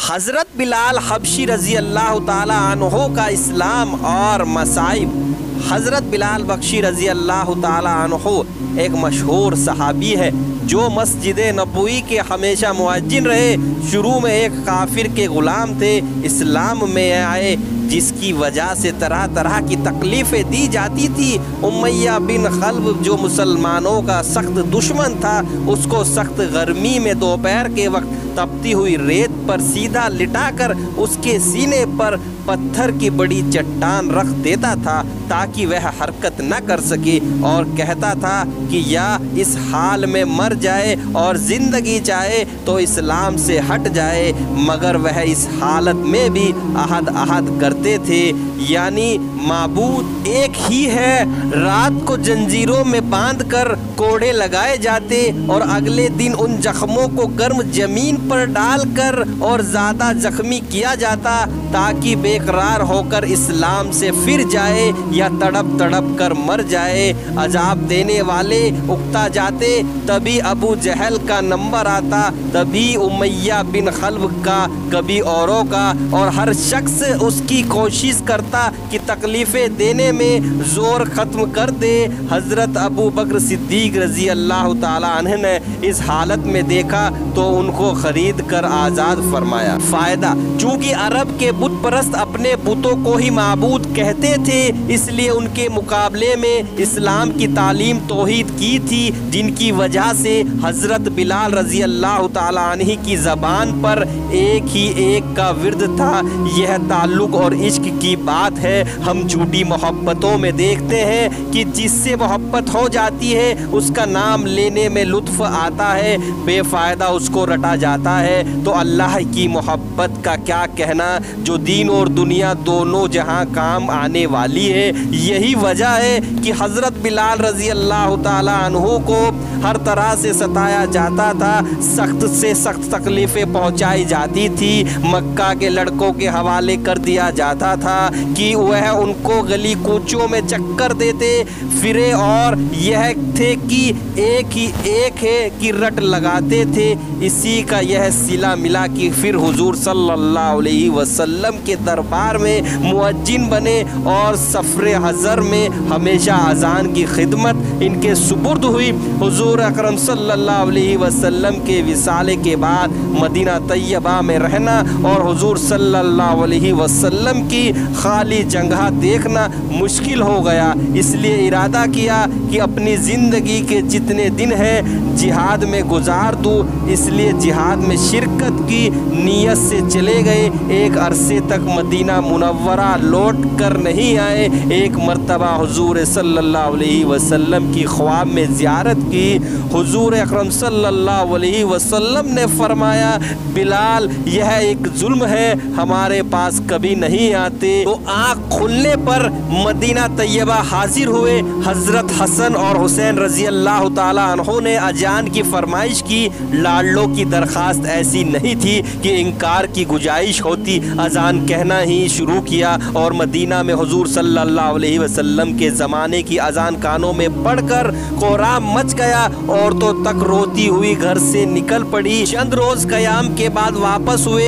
हज़रत बिलाल हबशी रज़ी अल्लाह ताला अन्हो का इस्लाम और मसाइब। हज़रत बिलाल बख्शी रज़ी अल्लाह ताला अन्हो एक मशहूर सहाबी है जो मस्जिद नबवी के हमेशा मुअज्जिन रहे। शुरू में एक काफिर के ग़ुलाम थे, इस्लाम में आए जिसकी वजह से तरह तरह की तकलीफ़ें दी जाती थी। उमैया बिन खल्ब जो मुसलमानों का सख्त दुश्मन था, उसको सख्त गर्मी में दोपहर के वक्त तपती हुई रेत पर सीधा लिटाकर उसके सीने पर पत्थर की बड़ी चट्टान रख देता था ताकि वह हरकत न कर सके, और कहता था कि या इस हाल में मर जाए और ज़िंदगी चाहे तो इस्लाम से हट जाए। मगर वह इस हालत में भी अहद अहद करते थे, यानी माबूद एक ही है। रात को जंजीरों में बांधकर कोड़े लगाए जाते और अगले दिन उन जख्मों को गर्म जमीन पर डालकर और ज़्यादा जख्मी किया जाता ताकि बेकरार होकर इस्लाम से फिर जाए या तड़प तड़प कर मर जाए। अजाब देने वाले उकता जाते, तभी अबू जहल का नंबर आता, तभी उमैया बिन खल्ब का, कभी औरों का, और हर शख्स उसकी कोशिश करता कि तकलीफ़ें देने में ज़ोर ख़त्म कर दे। हज़रत अबू बकर सिद्दीक रज़ी अल्लाह ताला अन्हु ने इस हालत में देखा तो उनको ख़रीद कर आज़ाद फरमाया। फ़ायदा, चूँकि अरब के बुत परस्त अपने बुतों को ही माबूद कहते थे, इसलिए उनके मुकाबले में इस्लाम की तालीम तौहीद की थी, जिनकी वजह से हज़रत बिलाल रज़ी अल्लाह ताला अन्हु की ज़बान पर एक ही एक का विर्द था। यह ताल्लुक़ और इश्क की बात है। हम झूठी मोहब्बतों में देखते हैं कि जिससे मोहब्बत हो जाती है उसका नाम लेने में लुत्फ़ आता है, बेफ़ायदा उसको रटा जाता है। तो अल्लाह की मोहब्बत का क्या कहना, जो दीन और दुनिया दोनों जहां काम आने वाली है। यही वजह है कि हज़रत बिलाल रज़ी अल्लाह ताला अन्हु को हर तरह से सताया जाता था, सख्त से सख्त तकलीफ़ें पहुंचाई जाती थी। मक्का के लड़कों के हवाले कर दिया जाता था कि वह उनको गली कूचों में चक्कर देते फिरे, और यह थे कि एक ही एक है कि रट लगाते थे। इसी का यह सिला मिला कि फिर हुजूर सल्लल्लाहु अलैहि वसल्लम के दरबार में मुअज्जिन बने और सफ़रे हज़र में हमेशा अज़ान की खिदमत इनके सुपुर्द हुई। हुजूर अकरम सल्लल्लाहु अलैहि वसल्लम के विसाले के बाद मदीना तैयबा में रहना और हुजूर सल्लल्लाहु अलैहि वसल्लम की खाली जगह देखना मुश्किल हो गया। इसलिए इरादा किया कि अपनी ज़िंदगी के जितने दिन हैं जिहाद में गुजार दूँ। इसलिए जिहाद में शिरकत की नीयत से चले गए। एक अरसे तक मदीना मुनव्वरा लौट कर नहीं आए। एक मर्तबा हुजूर सल्लल्लाहु अलैहि वसल्लम की ख्वाब में ज़ियारत की। हुजूर अकरम सल्लल्लाहु अलैहि वसल्लम ने फरमाया, बिलाल यह एक जुल्म है, हमारे पास कभी नहीं आते। तो आँख खुलने पर मदीना तैयबा हाजिर हुए। हज़रत हसन और हुसैन रज़ी अल्लाह ताला अन्हु ने अजान की फरमाइश की। लाडलों की दरख्वास्त ऐसी नहीं थी कि इनकार की गुजाइश होती। अजान कहना ही शुरू किया और मदीना में हुजूर सल्लल्लाहु अलैहि वसल्लम के ज़माने की अजान कानों में पढ़कर कोहराम मच गया। औरतों तक रोती हुई घर से निकल पड़ी। चंद रोज़ क़याम के बाद वापस हुए